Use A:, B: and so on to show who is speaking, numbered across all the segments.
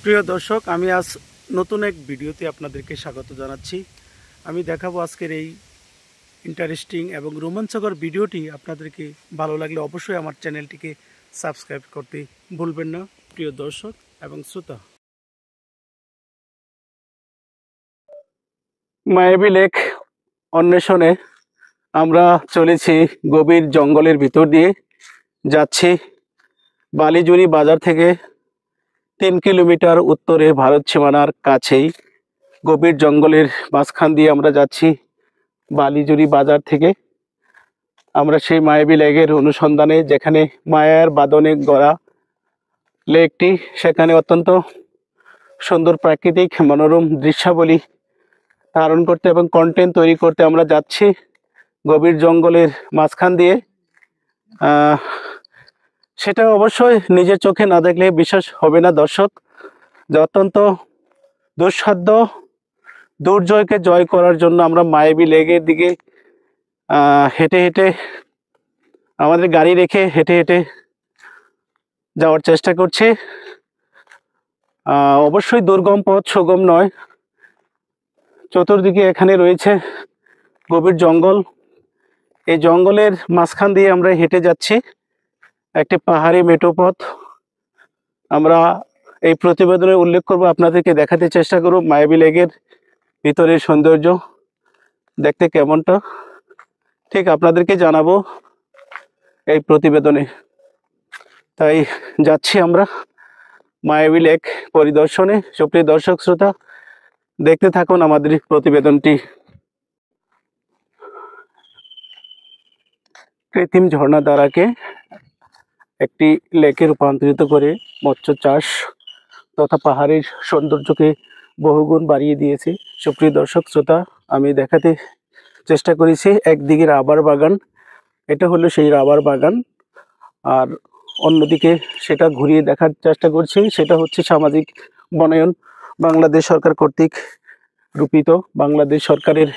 A: প্রিয় দর্শক, আমি আজ নতুন এক ভিডিওতে আপনাদেরকে স্বাগত জানাচ্ছি। আমি দেখাবো আজকের এই ইন্টারেস্টিং এবং রোমাঞ্চকর ভিডিওটি। আপনাদেরকে ভালো লাগলে অবশ্যই আমার চ্যানেলটিকে সাবস্ক্রাইব করতে ভুলবেন না প্রিয় দর্শক এবং শ্রোতা। মায়াবী লেক অন্বেষণে আমরা চলেছি গভীর জঙ্গলের ভিতর দিয়ে। যাচ্ছি বালিজুরি বাজার থেকে 3 কিলোমিটার উত্তরে, ভারত সীমানার কাছেই গভীর জঙ্গলের মাঝখান দিয়ে আমরা যাচ্ছি। বালিজুরি বাজার থেকে আমরা সেই মায়াবী লেকের অনুসন্ধানে, যেখানে মায়ার বাঁধনে গড়া লেকটি, সেখানে অত্যন্ত সুন্দর প্রাকৃতিক মনোরম দৃশ্যাবলী ধারণ করতে এবং কন্টেন্ট তৈরি করতে আমরা যাচ্ছি গভীর জঙ্গলের মাঝখান দিয়ে। সেটা অবশ্যই নিজের চোখে না দেখলে বিশ্বাস হবে না দর্শক, যে অত্যন্ত দুঃসাধ্য দুর্জয়কে জয় করার জন্য আমরা মায়াবী লেকের দিকে হেঁটে হেঁটে, আমাদের গাড়ি রেখে হেঁটে হেঁটে যাওয়ার চেষ্টা করছি। অবশ্যই দুর্গম পথ, সুগম নয়। চতুর্দিকে এখানে রয়েছে গভীর জঙ্গল। এই জঙ্গলের মাঝখান দিয়ে আমরা হেঁটে যাচ্ছি, একটি পাহাড়ি মেঠো পথ। আমরা এই প্রতিবেদনে উল্লেখ করব, আপনাদেরকে দেখাতে চেষ্টা করব মায়াবী লেকের ভিতরের সৌন্দর্য দেখতে কেমনটা, ঠিক আপনাদেরকে জানাবো এই প্রতিবেদনে। তাই যাচ্ছি আমরা মায়াবী লেক পরিদর্শনে। সুপ্রিয় দর্শক শ্রোতা, দেখতে থাকুন আমাদের প্রতিবেদনটি। কৃত্রিম ঝর্ণা দ্বারাকে একটি লেকে রূপান্তরিত করে মৎস্য চাষ তথা পাহাড়ের সৌন্দর্যকে বহুগুণ বাড়িয়ে দিয়েছে। সুপ্রিয় দর্শক শ্রোতা, আমি দেখাতে চেষ্টা করেছি একদিকে রাবার বাগান, এটা হলো সেই রাবার বাগান, আর অন্যদিকে সেটা ঘুরিয়ে দেখার চেষ্টা করছি, সেটা হচ্ছে সামাজিক বনায়ন বাংলাদেশ সরকার কর্তৃক রূপিত, বাংলাদেশ সরকারের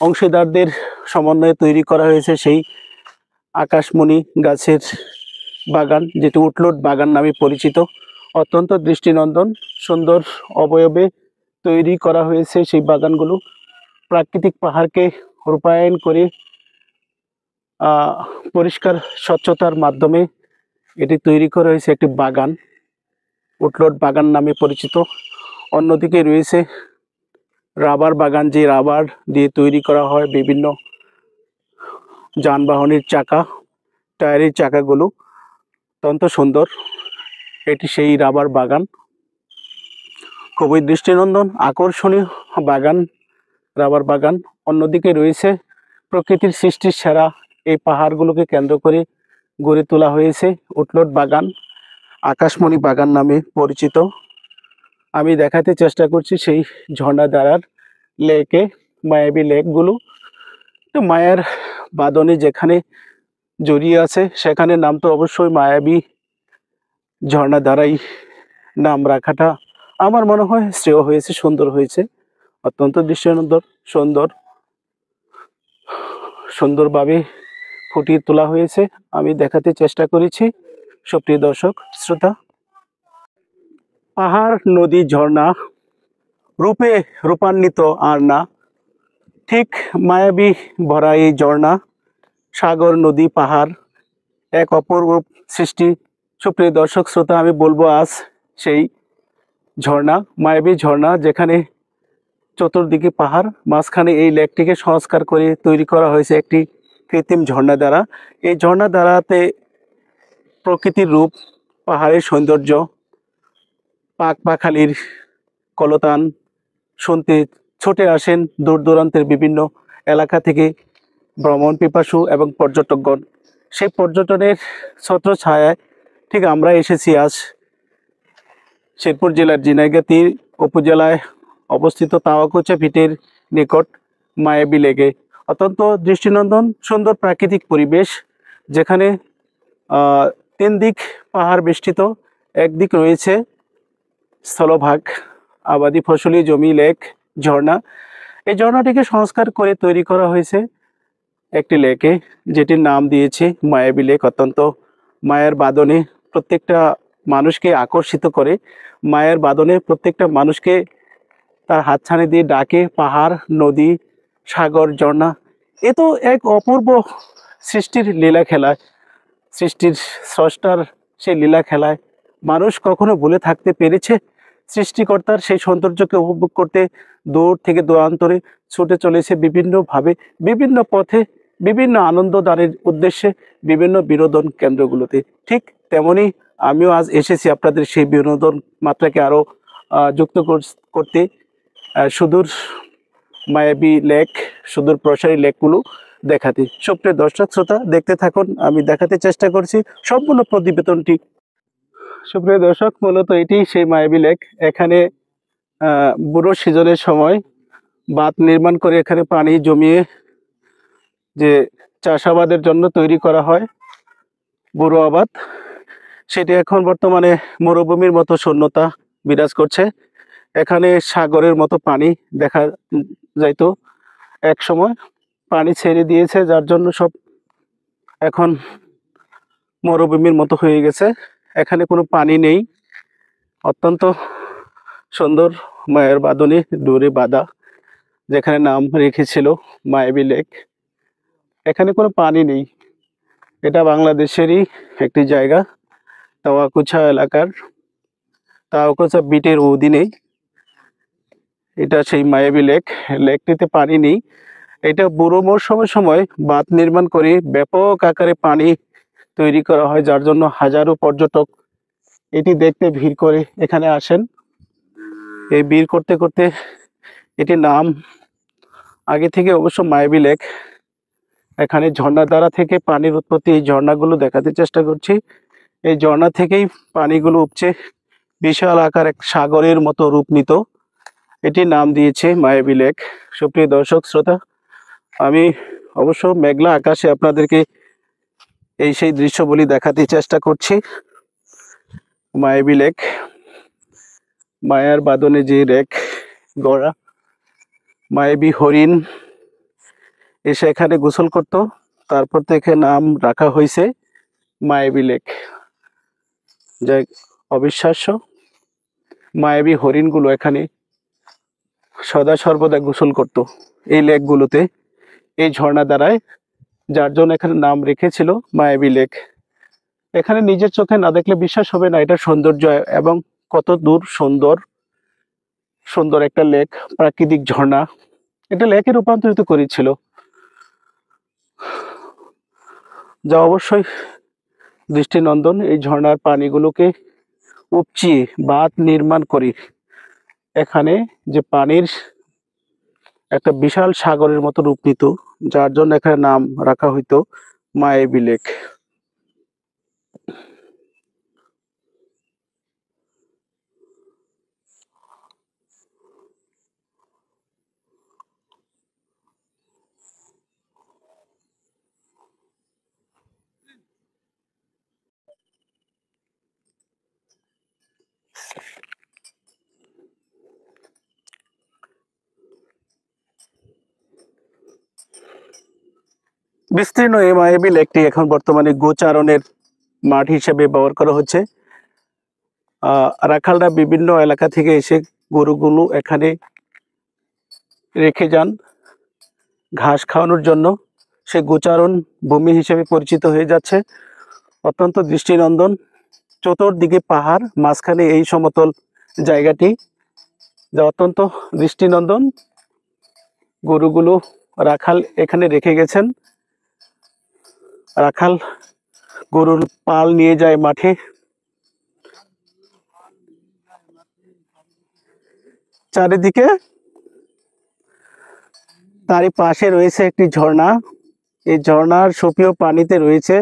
A: অংশীদারদের সমন্বয়ে তৈরি করা হয়েছে সেই আকাশমণি গাছের বাগান, যেটি উটলট বাগান নামে পরিচিত। অত্যন্ত দৃষ্টিনন্দন সুন্দর অবয়বে তৈরি করা হয়েছে সেই বাগানগুলো। প্রাকৃতিক পাহাড়কে রূপায়ণ করে পরিষ্কার স্বচ্ছতার মাধ্যমে এটি তৈরি করা হয়েছে একটি বাগান, উটলট বাগান নামে পরিচিত। অন্যদিকে রয়েছে রাবার বাগান, যে রাবার দিয়ে তৈরি করা হয় বিভিন্ন যানবাহনের চাকা, টায়ারের চাকাগুলো। অত্যন্ত সুন্দর, এটি সেই রাবার বাগান, খুবই দৃষ্টিনন্দন আকর্ষণীয় বাগান, রাবার বাগান। অন্যদিকে রয়েছে প্রকৃতির সৃষ্টির সেরা এই পাহাড়গুলোকে কেন্দ্র করে গড়ে তোলা হয়েছে উটলট বাগান, আকাশমণি বাগান নামে পরিচিত। আমি দেখাতে চেষ্টা করছি সেই ঝর্ণাধারার লেকে, মায়াবী লেকগুলো। তো মায়ার বাঁধনে যেখানে জড়িয়ে আছে, সেখানে নাম তো অবশ্যই মায়াবী ঝর্ণাধারাই নাম রাখাটা আমার মনে হয় শ্রেয় হয়েছে, সুন্দর হয়েছে। অত্যন্ত দৃষ্টিনন্দন, সুন্দরভাবে ফুটিয়ে তোলা হয়েছে। আমি দেখাতে চেষ্টা করেছি সুপ্রিয় দর্শক শ্রোতা। পাহাড়, নদী, ঝর্ণা রূপে রূপান্বিত আর না, ঠিক মায়াবী ভরা এই ঝর্ণা, সাগর, নদী, পাহাড় এক অপরূপ সৃষ্টি। সুপ্রিয় দর্শক শ্রোতা, আমি বলবো আজ সেই ঝর্ণা, মায়াবী ঝর্ণা, যেখানে চতুর্দিকে পাহাড়, মাঝখানে এই লেকটিকে সংস্কার করে তৈরি করা হয়েছে একটি কৃত্রিম ঝর্ণা দ্বারা। এই ঝর্ণা দ্বারাতে প্রকৃতির রূপ, পাহাড়ের সৌন্দর্য, পাক পাখালির কলতান শুনতে ছুটে আসেন দূর দূরান্তের বিভিন্ন এলাকা থেকে ভ্রমণ পিপাসু এবং পর্যটকগণ। সেই পর্যটনের ছত্র ছায়ায় ঠিক আমরা এসেছি আজ শেরপুর জেলার ঝিনাইগাতি উপজেলায় অবস্থিত তাওয়াকুচা ভিটের নিকট মায়াবী লেকে। অত্যন্ত দৃষ্টিনন্দন সুন্দর প্রাকৃতিক পরিবেশ, যেখানে 3 দিক পাহাড় বেষ্টিত। একদিক রয়েছে স্থলভাগ, আবাদি ফসলি জমি, লেক, ঝর্ণা। এই ঝর্ণাটিকে সংস্কার করে তৈরি করা হয়েছে একটি লেকে, যেটির নাম দিয়েছে মায়াবী লেক। অত্যন্ত মায়ের বাঁধনে প্রত্যেকটা মানুষকে আকর্ষিত করে। মায়ের বাঁধনে প্রত্যেকটা মানুষকে তার হাতছানি দিয়ে ডাকে। পাহাড়, নদী, সাগর, ঝর্ণা, এ তো এক অপূর্ব সৃষ্টির লীলা খেলায়, সৃষ্টির স্রষ্টার সেই লীলা খেলায় মানুষ কখনো ভুলে থাকতে পেরেছে? সৃষ্টিকর্তার সেই সৌন্দর্যকে উপভোগ করতে দূর থেকে দূরান্তরে ছুটে চলেছে বিভিন্নভাবে, বিভিন্ন পথে, বিভিন্ন আনন্দ দানের উদ্দেশ্যে, বিভিন্ন বিনোদন কেন্দ্রগুলোতে। ঠিক তেমনি আমিও আজ এসেছি আপনাদের সেই বিনোদন মাত্রাকে আরো যুক্ত করতে, সুদূর মায়াবী লেক, সুদূর প্রসারী লেকগুলো দেখাতে। সুপ্রিয় দর্শক শ্রোতা, দেখতে থাকুন, আমি দেখাতে চেষ্টা করছি সম্পূর্ণ প্রতিবেদনটি। সুপ্রিয় দর্শক, মূলত এটি সেই মায়াবী লেক। এখানে বুড়ো সিজনের সময় বাঁধ নির্মাণ করে এখানে পানি জমিয়ে যে চাষাবাদের জন্য তৈরি করা হয় বুড়ো আবাদ, সেটি এখন বর্তমানে মরুভূমির মতো শূন্যতা বিরাজ করছে। এখানে সাগরের মতো পানি দেখা যাইতো এক সময়, পানি ছেড়ে দিয়েছে, যার জন্য সব এখন মরুভূমির মতো হয়ে গেছে। এখানে কোনো পানি নেই। অত্যন্ত সুন্দর মায়ের বাঁধনে দূরে বাঁধা, যেখানে নাম রেখেছিল মায়াবী লেক। এখানে কোনো পানি নেই। এটা বাংলাদেশেরই একটি জায়গা, তাওয়াকুচা এলাকার, তাওয়াকুচা বিটের অধীনে এটা সেই মায়াবী লেক। লেকটিতে পানি নেই। এটা বুড়ো মৌসুমের সময় বাঁধ নির্মাণ করে ব্যাপক আকারে পানি তৈরি করা হয়, যার জন্য হাজারো পর্যটক এটি দেখতে ভিড় করে এখানে আসেন। এই ভিড় করতে করতে এটির নাম আগে থেকে অবশ্য মায়াবী লেক। এখানে ঝর্ণা দ্বারা থেকে পানির উৎপত্তি, এই ঝর্ণাগুলো দেখাতে চেষ্টা করছি। এই ঝর্ণা থেকেই পানিগুলো উপচে বিশাল আকার এক সাগরের মতো রূপ নিত। এটির নাম দিয়েছে মায়াবী লেক। সুপ্রিয় দর্শক শ্রোতা, আমি অবশ্য মেঘলা আকাশে আপনাদেরকে এই সেই দৃশ্যগুলি দেখাতে চেষ্টা করছি। মায়াবী লেক, মায়ার বাঁধনে যে লেক গড়া, মায়াবী হরিণ এসে এখানে গোসল করত, তারপর থেকে নাম রাখা হয়েছে মায়াবী লেক। যাই অবিশ্বাস্য, মায়াবী হরিণগুলো এখানে সদা সর্বদা গোসল করত এই লেকগুলোতে, এই ঝর্ণা দ্বারায়, যার জন্য এখানে নাম রেখেছিল মায়াবী লেক। এখানে নিজের চোখে না দেখলে বিশ্বাস হবে না এটা সৌন্দর্য, এবং কত দূর সুন্দর সুন্দর একটা লেক, প্রাকৃতিক ঝর্ণা। এটা লেকে রূপান্তরিত করেছিল, যা অবশ্যই দৃষ্টিনন্দন। এই ঝর্ণার পানিগুলোকে উপচিয়ে বাঁধ নির্মাণ করে এখানে যে পানির একটা বিশাল সাগরের মতো রূপ নিত, যার জন্য এখানে নাম রাখা হইতো মায়াবী লেক। বিস্তীর্ণ এই মায়াবী লেকটি এখন বর্তমানে গোচারণের মাঠ হিসেবে ব্যবহার করা হচ্ছে। রাখালরা বিভিন্ন এলাকা থেকে এসে গরুগুলো এখানে রেখে যান ঘাস খাওয়ানোর জন্য। সে গোচারণ ভূমি হিসেবে পরিচিত হয়ে যাচ্ছে। অত্যন্ত দৃষ্টিনন্দন, চতুর্দিকে পাহাড়, মাঝখানে এই সমতল জায়গাটি, যা অত্যন্ত দৃষ্টিনন্দন। গরুগুলো রাখাল এখানে রেখে গেছেন। রাখাল গরুর পাল নিয়ে যায় মাঠে। চারিদিকে তারই পাশে রয়েছে একটি ঝর্ণা। এই ঝর্ণার সুপ্রিয় পানিতে রয়েছে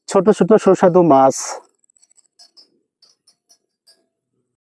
A: ছোট ছোট সুস্বাদু মাছ।